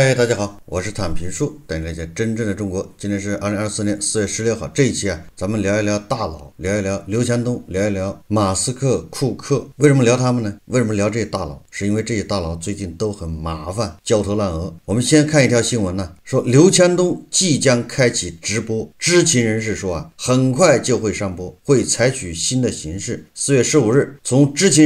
嗨，大家好，我是坦平叔，带你了解真正的中国。今天是2024年4月16号，这一期咱们聊一聊大佬，聊一聊刘强东，聊一聊马斯克、库克。为什么聊他们呢？为什么聊这些大佬？是因为这些大佬最近都很麻烦，焦头烂额。我们先看一条新闻呢，说刘强东即将开启直播，知情人士说很快就会上播，会采取新的形式。4月15日，从知情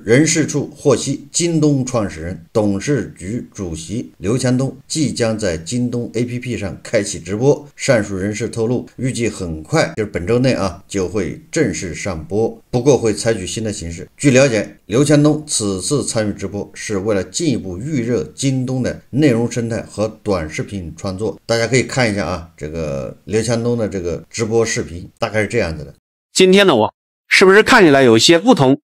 人士处获悉，京东创始人、董事局主席刘强东即将在京东 APP 上开启直播。上述人士透露，预计很快，就是本周内就会正式上播，不过会采取新的形式。据了解，刘强东此次参与直播是为了进一步预热京东的内容生态和短视频创作。大家可以看一下这个刘强东的这个直播视频，大概是这样子的。今天的我是不是看起来有些不同？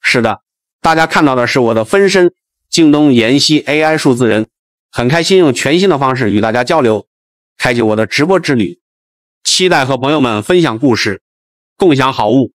是的，大家看到的是我的分身京东研析 AI 数字人，很开心用全新的方式与大家交流，开启我的直播之旅，期待和朋友们分享故事，共享好物，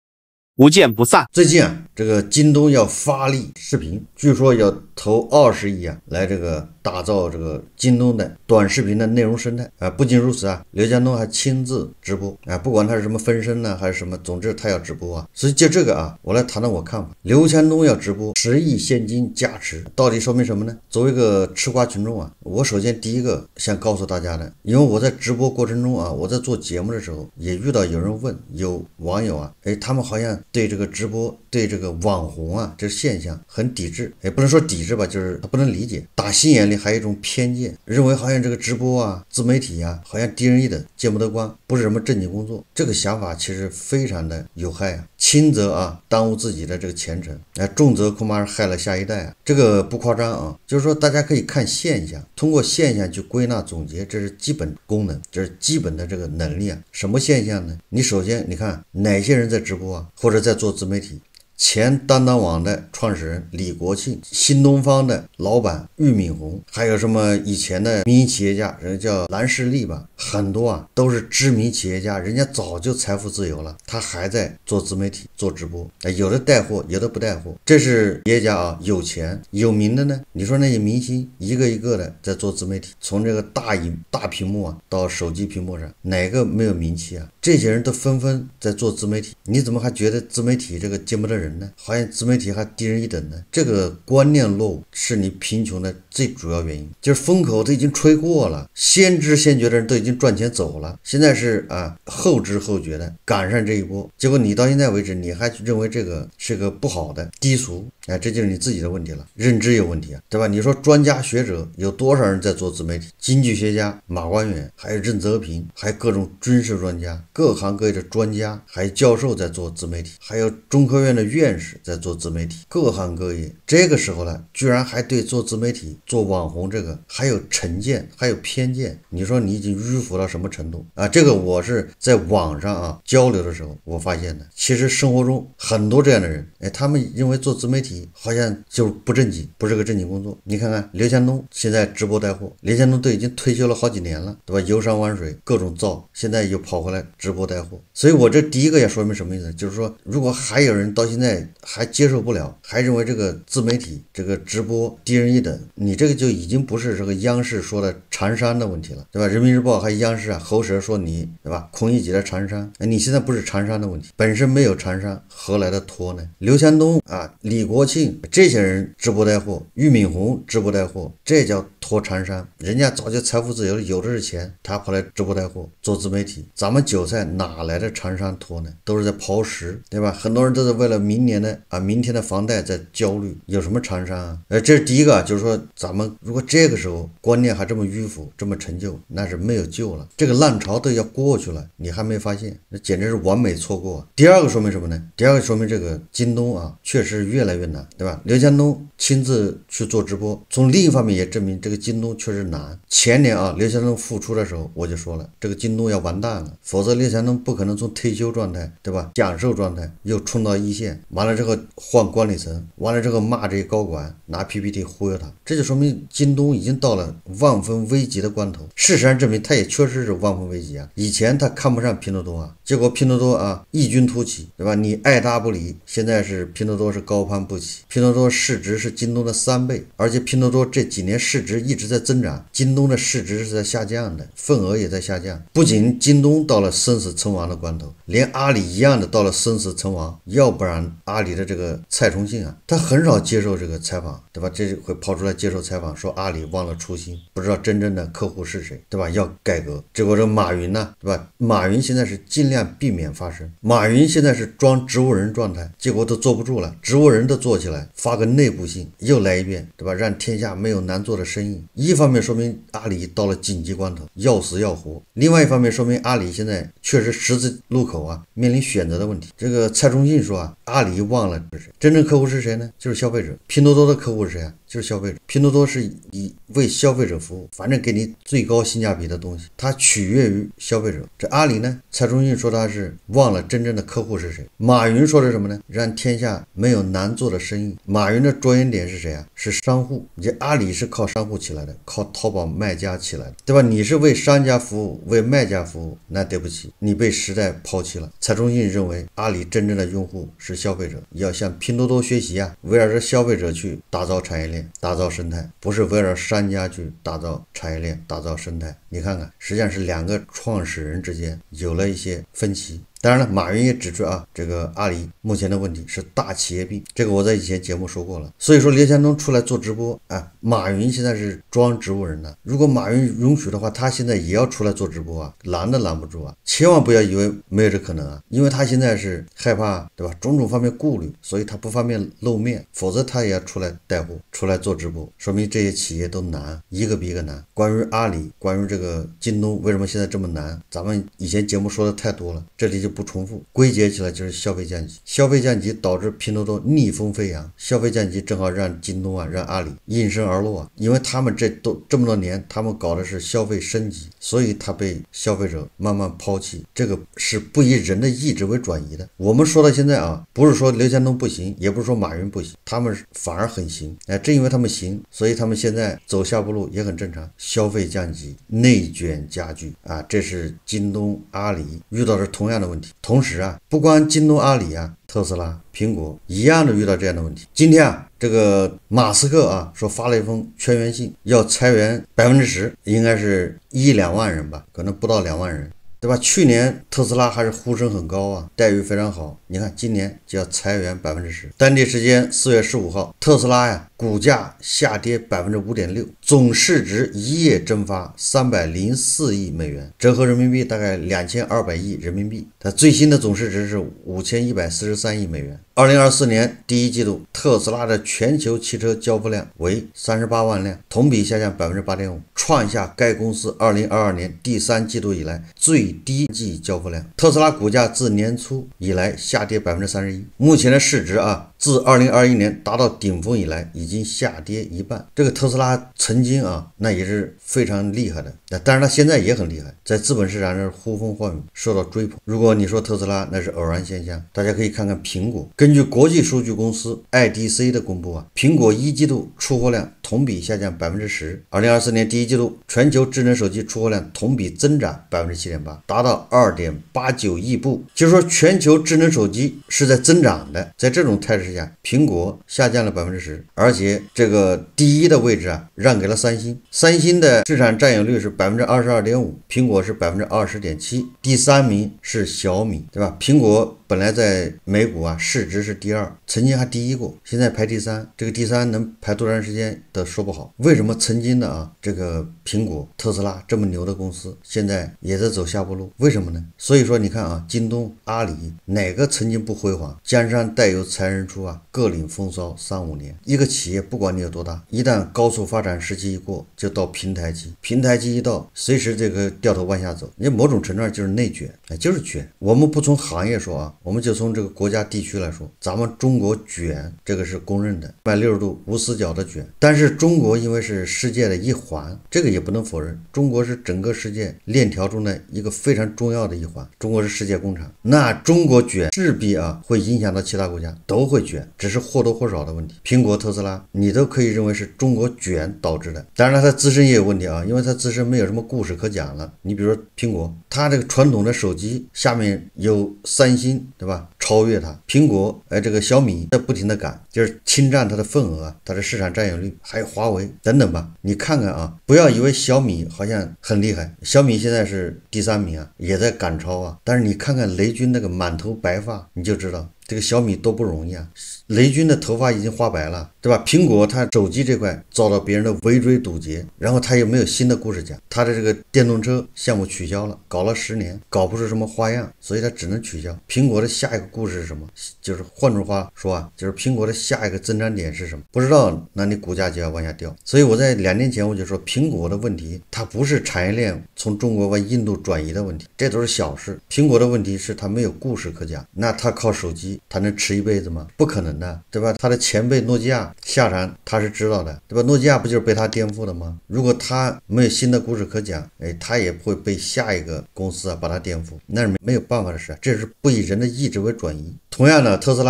不见不散。最近这个京东要发力视频，据说要投20亿来这个打造这个京东的短视频的内容生态不仅如此刘强东还亲自直播不管他是什么分身呢还是什么，总之他要直播所以就这个我来谈谈我看法。刘强东要直播10亿现金加持，到底说明什么呢？作为一个吃瓜群众我首先第一个想告诉大家的，因为我在直播过程中我在做节目的时候也遇到有人问，有网友他们好像对这个直播，对这个网红这现象很抵制，也不能说抵制吧，就是他不能理解，打心眼里还有一种偏见，认为好像这个直播自媒体好像低人一等，见不得光，不是什么正经工作。这个想法其实非常的有害轻则耽误自己的这个前程重则恐怕是害了下一代这个不夸张就是说大家可以看现象，通过现象去归纳总结，这是基本功能，这是基本的这个能力什么现象呢？你首先你看哪些人在直播或者在做自媒体。前当当网的创始人李国庆，新东方的老板俞敏洪，还有什么以前的民营企业家，人叫蓝士利吧，很多都是知名企业家，人家早就财富自由了，他还在做自媒体做直播有的带货，有的不带货，这是企业家有钱有名的呢。你说那些明星一个一个的在做自媒体，从这个大屏幕到手机屏幕上，哪个没有名气这些人都纷纷在做自媒体，你怎么还觉得自媒体这个见不得人呢？好像自媒体还低人一等呢？这个观念落伍是你贫穷的最主要原因，就是风口都已经吹过了，先知先觉的人都已经赚钱走了，现在是后知后觉的赶上这一波，结果你到现在为止你还认为这个是个不好的低俗这就是你自己的问题了，认知有问题对吧？你说专家学者有多少人在做自媒体？经济学家马关远，还有任泽平，还有各种军事专家，各行各业的专家，还有教授在做自媒体，还有中科院的院士在做自媒体，各行各业。这个时候居然还对做自媒体做网红这个还有成见，还有偏见，你说你已经迂腐到什么程度这个我是在网上交流的时候我发现的，其实生活中很多这样的人他们认为做自媒体好像就不正经，不是个正经工作。你看看刘强东现在直播带货，刘强东都已经退休了好几年了对吧？游山玩水各种造，现在又跑回来直播带货。所以我这第一个要说明什么意思，就是说如果还有人到现在还接受不了，还认为这个自媒体这个直播低人一等，你这个就已经不是这个央视说的常山的问题了对吧？人民日报还央视喉舌说你对吧？孔乙己的常山你现在不是常山的问题，本身没有常山何来的托呢？刘强东李国庆这些人直播带货，俞敏洪直播带货，这叫托常山，人家早就财富自由了，有的是钱，他跑来直播带货做自媒体，咱们韭菜哪来的常山托呢？都是在刨食对吧？很多人都是为了明天的房贷在焦虑，有什么常山这是第一个就是说咱们如果这个时候观念还这么迂腐这么陈旧，那是没有救了，这个浪潮都要过去了，你还没发现，那简直是完美错过第二个说明什么呢？第二个说明这个京东确实越来越难对吧？刘强东亲自去做直播，从另一方面也证明这个京东确实难。前年刘强东复出的时候我就说了，这个京东要完蛋了，否则刘强东不可能从退休状态对吧，享受状态又冲到一线，完了之后换管理层，完了之后骂这些高管拿 PPT 忽悠他，这就说明京东已经到了万分危危急的关头。事实上证明，它也确实是万分危急啊。以前他看不上拼多多啊，结果拼多多啊异军突起，对吧？你爱答不理，现在是拼多多是高攀不起，拼多多市值是京东的3倍，而且拼多多这几年市值一直在增长，京东的市值是在下降的，份额也在下降。不仅京东到了生死存亡的关头，连阿里一样的到了生死存亡。要不然阿里的这个蔡崇信啊，他很少接受这个采访，对吧？这会跑出来接受采访，说阿里忘了初心，不知道真正的客户是谁，对吧？要改革。结果这马云呢，对吧？马云现在是尽量避免发声，马云现在是装植物人状态，结果都坐不住了，植物人都做起来，发个内部信又来一遍，对吧？让天下没有难做的生意。一方面说明阿里到了紧急关头，要死要活；另外一方面说明阿里现在确实十字路口啊，面临选择的问题。这个蔡崇信说啊，阿里忘了真正客户是谁呢？就是消费者。拼多多的客户是谁啊？就是消费者。拼多多是以为消费者服务，反正给你最高性价比的东西，它取悦于消费者。这阿里呢，蔡崇信说他是忘了真正的客户是谁。马云说的是什么呢？让天下没有难做的生意。马云的着眼点是谁啊？是商户。这阿里是靠商户起来的，靠淘宝卖家起来的，对吧？你是为商家服务，为卖家服务，那对不起，你被时代抛弃了。蔡崇信认为阿里真正的用户是消费者，要向拼多多学习啊，围绕着消费者去打造产业链，打造生态，不是围绕商家去打造产业链，打造生态。你看看，实际上是两个创始人之间有了一些分歧。当然了，马云也指出啊，这个阿里目前的问题是大企业病，这个我在以前节目说过了。所以说刘强东出来做直播啊，马云现在是装植物人了。如果马云允许的话，他现在也要出来做直播啊，拦都拦不住啊！千万不要以为没有这可能啊，因为他现在是害怕，对吧？种种方面顾虑，所以他不方便露面，否则他也要出来带货，出来做直播，说明这些企业都难，一个比一个难。关于阿里，关于这个京东为什么现在这么难，咱们以前节目说的太多了，这里就不重复，归结起来就是消费降级。消费降级导致拼多多逆风飞扬，消费降级正好让京东啊，让阿里应声而落啊，因为他们这么多年，他们搞的是消费升级，所以他被消费者慢慢抛弃，这个是不以人的意志为转移的。我们说到现在啊，不是说刘强东不行，也不是说马云不行，他们反而很行，正因为他们行，所以他们现在走下坡路也很正常。消费降级，内卷加剧啊，这是京东、阿里遇到的同样的问题。同时啊，不光京东、阿里啊，特斯拉、苹果一样的遇到这样的问题。今天啊，这个马斯克啊说发了一封全员信，要裁员10%，应该是1-2万人吧，可能不到2万人。对吧？去年特斯拉还是呼声很高啊，待遇非常好。你看今年就要裁员10%。当地时间4月15号，特斯拉呀股价下跌5.6%，总市值一夜蒸发304亿美元，折合人民币大概2200亿人民币。它最新的总市值是5143亿美元。2024年第一季度，特斯拉的全球汽车交付量为38万辆，同比下降8.5%，创下该公司2022年第3季度以来最低季交付量。特斯拉股价自年初以来下跌31%，目前的市值啊，自2021年达到顶峰以来已经下跌一半。这个特斯拉曾经啊，那也是非常厉害的，但是它现在也很厉害，在资本市场上呼风唤雨，受到追捧。如果你说特斯拉那是偶然现象，大家可以看看苹果。根据国际数据公司 IDC 的公布啊，苹果一季度出货量同比下降10%。2024年第一季度，全球智能手机出货量同比增长7.8%，达到2.89亿部。就是说，全球智能手机是在增长的。在这种态势下，苹果下降了10%，而且这个第一的位置啊，让给了三星。三星的市场占有率是22.5%，苹果是20.7%，第3名是小米，对吧？苹果本来在美股啊市值是第2，曾经还第1过，现在排第3。这个第3能排多长时间的说不好。为什么曾经的啊这个苹果、特斯拉这么牛的公司，现在也在走下坡路？为什么呢？所以说你看啊，京东、阿里哪个曾经不辉煌？江山代有才人出啊，各领风骚3-5年。一个企业不管你有多大，一旦高速发展时期一过，就到平台期。平台期一到，随时这个掉头往下走。你某种程度上就是内卷，就是卷。我们不从行业说啊，我们就从这个国家地区来说，咱们中国卷，这个是公认的，360度无死角的卷。但是中国因为是世界的一环，这个也不能否认，中国是整个世界链条中的一个非常重要的一环，中国是世界工厂。那中国卷势必啊会影响到其他国家，都会卷。卷，只是或多或少的问题。苹果、特斯拉，你都可以认为是中国卷导致的。当然了，它自身也有问题啊，因为它自身没有什么故事可讲了。你比如说苹果，它这个传统的手机下面有三星，对吧？超越它，苹果，这个小米在不停的赶，就是侵占它的份额啊，它的市场占有率，还有华为等等吧。你看看啊，不要以为小米好像很厉害，小米现在是第3名啊，也在赶超啊。但是你看看雷军那个满头白发，你就知道这个小米多不容易啊。雷军的头发已经花白了，对吧？苹果它手机这块遭到别人的围追堵截，然后它又没有新的故事讲，它的这个电动车项目取消了，搞了10年，搞不出什么花样，所以它只能取消。苹果的下一个故事是什么？就是换句话说啊，就是苹果的下一个增长点是什么？不知道，那你股价就要往下掉。所以我在2年前我就说，苹果的问题它不是产业链从中国往印度转移的问题，这都是小事。苹果的问题是它没有故事可讲，那它靠手机它能吃一辈子吗？不可能的，对吧？他的前辈诺基亚下场他是知道的，对吧？诺基亚不就是被他颠覆的吗？如果他没有新的故事可讲，他也会被下一个公司把他颠覆，那是没有办法的事，这是不以人的意志为转移。同样的，特斯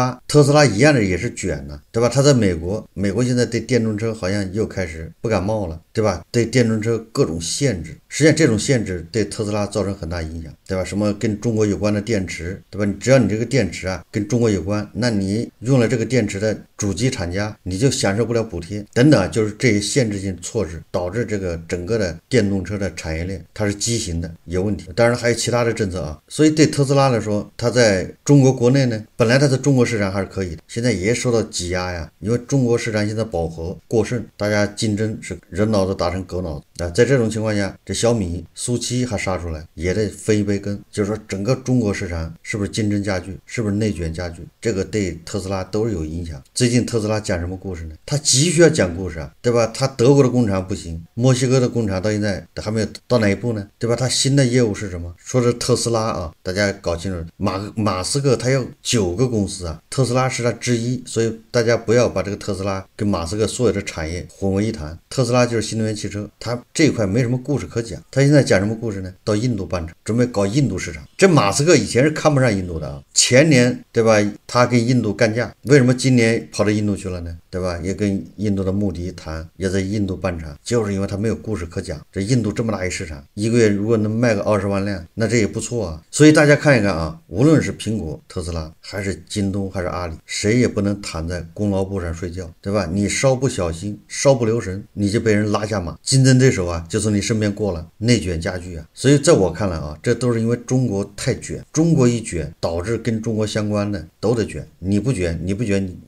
拉一样的也是卷呢，对吧？他在美国现在对电动车好像又开始不感冒了，对吧？对电动车各种限制，实际上这种限制对特斯拉造成很大影响，对吧？什么跟中国有关的电池，对吧？只要你这个电池啊跟中国有关，那你用了这个电池的主机厂家你就享受不了补贴等等，就是这些限制性措施导致这个整个的电动车的产业链它是畸形的，有问题。当然还有其他的政策啊，所以对特斯拉来说，它在中国国内呢，本来它在中国市场还是可以的，现在也受到挤压呀，因为中国市场现在饱和过剩，大家竞争是人脑子打成狗脑子啊。在这种情况下，这小米苏七还杀出来，也得分一杯羹，就是说整个中国市场是不是竞争加剧，是不是内卷加剧，这个对特斯拉都是有影响。最近特斯拉讲什么故事呢？他急需要讲故事啊，对吧？他德国的工厂不行，墨西哥的工厂到现在还没有到哪一步呢，对吧？他新的业务是什么？说是特斯拉啊，大家搞清楚，马斯克他有9个公司啊，特斯拉是他之一，所以大家不要把这个特斯拉跟马斯克所有的产业混为一谈。特斯拉就是新能源汽车，他这一块没什么故事可讲。他现在讲什么故事呢？到印度办厂，准备搞印度市场。这马斯克以前是看不上印度的啊，前年对吧，他跟印度干架，为什么今年跑到印度去了呢？对吧？也跟印度的穆迪谈，也在印度办厂，就是因为他没有故事可讲。这印度这么大一市场，一个月如果能卖个20万辆，那这也不错啊。所以大家看一看啊，无论是苹果、特斯拉，还是京东，还是阿里，谁也不能躺在功劳簿上睡觉，对吧？你稍不小心，稍不留神，你就被人拉下马，竞争对手啊就从你身边过了，内卷加剧啊。所以在我看来啊，这都是因为中国太卷，中国一卷，导致跟中国相关的都得卷，你不卷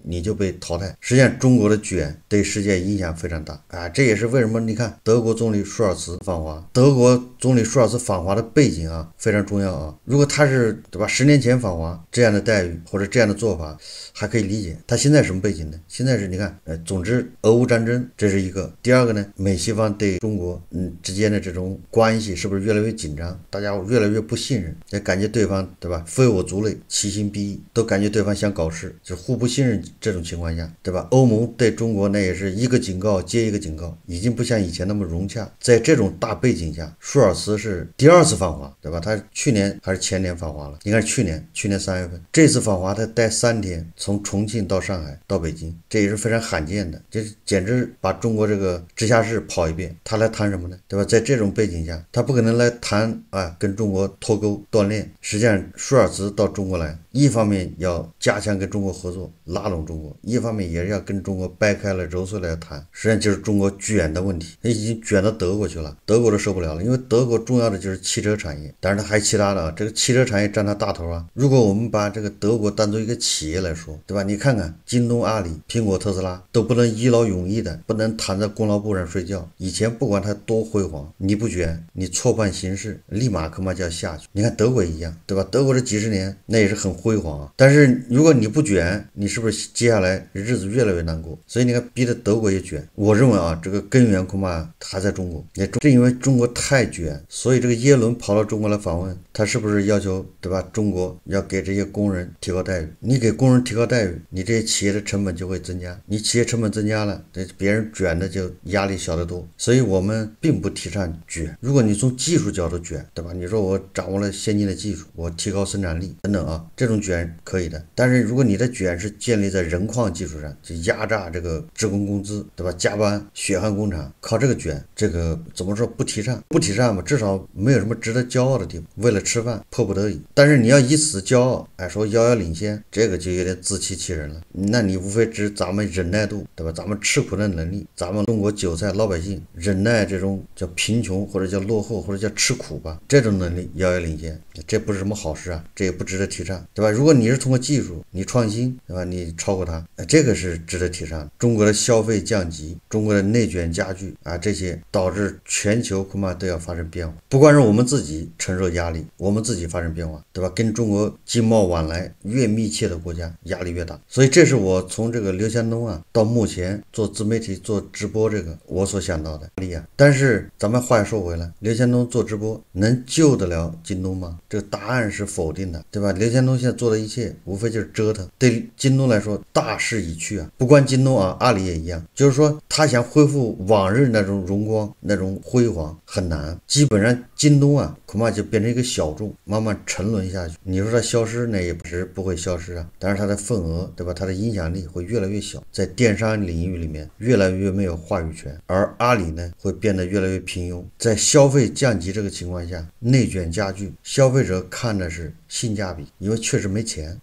你就被淘汰。实际上中国的卷对世界影响非常大啊，这也是为什么你看德国总理舒尔茨访华，德国总理舒尔茨访华的背景啊非常重要啊。如果他是对吧10年前访华，这样的待遇或者这样的做法还可以理解，他现在什么背景呢？现在是你看总之俄乌战争这是一个，第二个呢，美西方对中国之间的这种关系是不是越来越紧张，大家越来越不信任，也感觉对方对吧非我族类，其心必异，都感觉对方想搞事，就是互不信任。这种情况下对吧，欧盟对中国那也是一个警告接一个警告，已经不像以前那么融洽。在这种大背景下，舒尔茨是第2次访华，对吧？他去年还是前年访华了，应该是去年3月份，这次访华他待3天，从重庆到上海到北京，这也是非常罕见的，这简直把中国这个直辖市跑一遍。他来谈什么呢？对吧？在这种背景下，他不可能来谈跟中国脱钩锻炼。实际上舒尔茨到中国来，一方面要加强跟中国合作，拉拢中国，一方面也是要跟中国掰开了揉碎了谈。实际上就是中国卷的问题，已经卷到德国去了，德国都受不了了，因为德国重要的就是汽车产业，当然它还其他的这个汽车产业占它大头啊。如果我们把这个德国当做一个企业来说，对吧？你看看京东、阿里、苹果、特斯拉都不能一劳永逸的，不能躺在功劳簿上睡觉。以前不管它多辉煌，你不卷，你错判形势，立马恐怕就要下去。你看德国也一样，对吧？德国这几十年那也是很辉煌啊，但是如果你不卷，你是不是接下来日子越来越难过？所以你看逼得德国也卷。我认为啊，这个根源恐怕还在中国，也正因为中国太卷，所以这个耶伦跑到中国来访问，他是不是要求对吧？中国要给这些工人提高待遇，你给工人提高待遇，你这些企业的成本就会增加，你企业成本增加了，别人卷的就压力小得多。所以我们并不提倡卷。如果你从技术角度卷，对吧？你说我掌握了先进的技术，我提高生产力等等啊，这种种卷可以的。但是如果你的卷是建立在人矿技术上，就压榨这个职工工资，对吧？加班血汗工厂，靠这个卷，这个怎么说不提倡？不提倡吧，至少没有什么值得骄傲的地方。为了吃饭，迫不得已。但是你要以此骄傲，说遥遥领先，这个就有点自欺欺人了。那你无非只咱们忍耐度，对吧？咱们吃苦的能力，咱们中国韭菜老百姓忍耐这种叫贫穷或者叫落后或者叫吃苦吧，这种能力遥遥领先，这不是什么好事啊，这也不值得提倡，对吧？如果你是通过技术，你创新，对吧？你超过它，这个是值得提倡。中国的消费降级，中国的内卷加剧这些导致全球恐怕都要发生变化。不光是我们自己承受压力，我们自己发生变化，对吧？跟中国经贸往来越密切的国家压力越大。所以这是我从这个刘强东到目前做自媒体做直播这个我所想到的力啊。但是咱们话又说回来，刘强东做直播能救得了京东吗？这个答案是否定的，对吧？刘强东现在做的一切无非就是折腾，对京东来说大势已去啊。不光京东阿里也一样，就是说他想恢复往日那种荣光那种辉煌很难，基本上京东恐怕就变成一个小众，慢慢沉沦下去。你说它消失呢，也是不会消失啊，但是它的份额，对吧？它的影响力会越来越小，在电商领域里面越来越没有话语权，而阿里呢会变得越来越平庸。在消费降级这个情况下，内卷加剧，消费者看的是性价比，因为确实没钱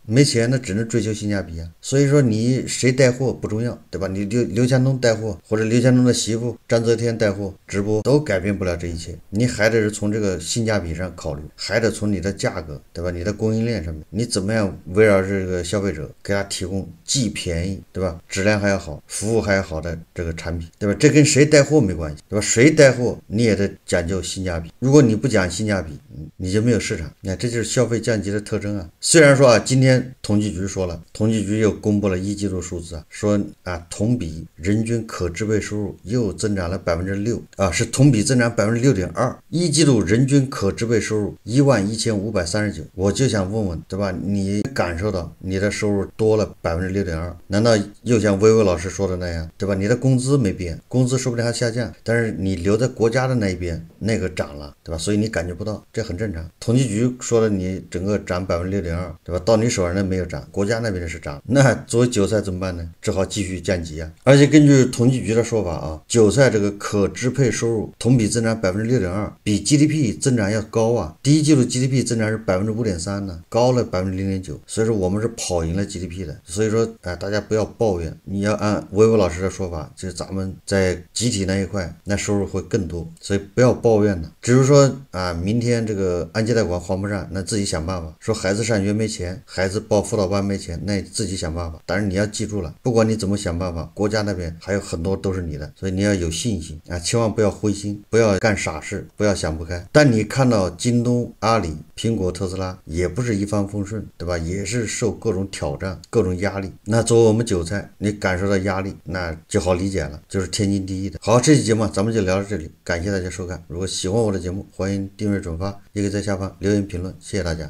那只能追求性价比啊。所以说你谁带货不重要，对吧？你刘强东带货，或者刘强东的媳妇章泽天带货直播，都改变不了这一切。你还得是从这个性价比上考虑，还得从你的价格，对吧？你的供应链上面，你怎么样围绕这个消费者，给他提供既便宜，对吧？质量还要好，服务还要好的这个产品，对吧？这跟谁带货没关系，对吧？谁带货你也得讲究性价比。如果你不讲性价比，你就没有市场。你看，这就是消费降级的特征啊。虽然说今天统计局说了，统计局又公布了一季度数字说同比人均可支配收入又增长了6%是同比增长6.2%，一季度人均可支配收入11539。我就想问问，对吧？你感受到你的收入多了6.2%，难道又像薇薇老师说的那样，对吧？你的工资没变，工资说不定还下降，但是你留在国家的那一边那个涨了，对吧？所以你感觉不到，这很正常。统计局说的你整个涨6.2%，对吧？到你手上的没有涨，国家那边的是涨，那作为韭菜怎么办呢？只好继续降级啊。而且根据统计局的说法韭菜这个可支配收入同比增长6.2%，比 GDP 增长要高啊。第一季度 GDP 增长是5.3%呢，高了0.9%，所以说我们是跑赢了 GDP 的。所以说大家不要抱怨，你要按薇薇老师的说法，就是咱们在集体那一块那收入会更多，所以不要抱怨呢。只是说明天这个按揭贷款还不上，那自己想办法。说孩子上学没钱，孩子报辅导班没钱，那你自己想办法。但是你要记住了，不管你怎么想办法，国家那边还有很多都是你的，所以你要有信心千万不要灰心，不要干傻事，不要想不开。但你看到京东、阿里、苹果、特斯拉也不是一帆风顺，对吧？也是受各种挑战、各种压力。那作为我们韭菜，你感受到压力，那就好理解了，就是天经地义的。好，这期节目咱们就聊到这里，感谢大家收看。如果喜欢我的节目，欢迎订阅转发，也可以在下方留言评论，谢谢大家。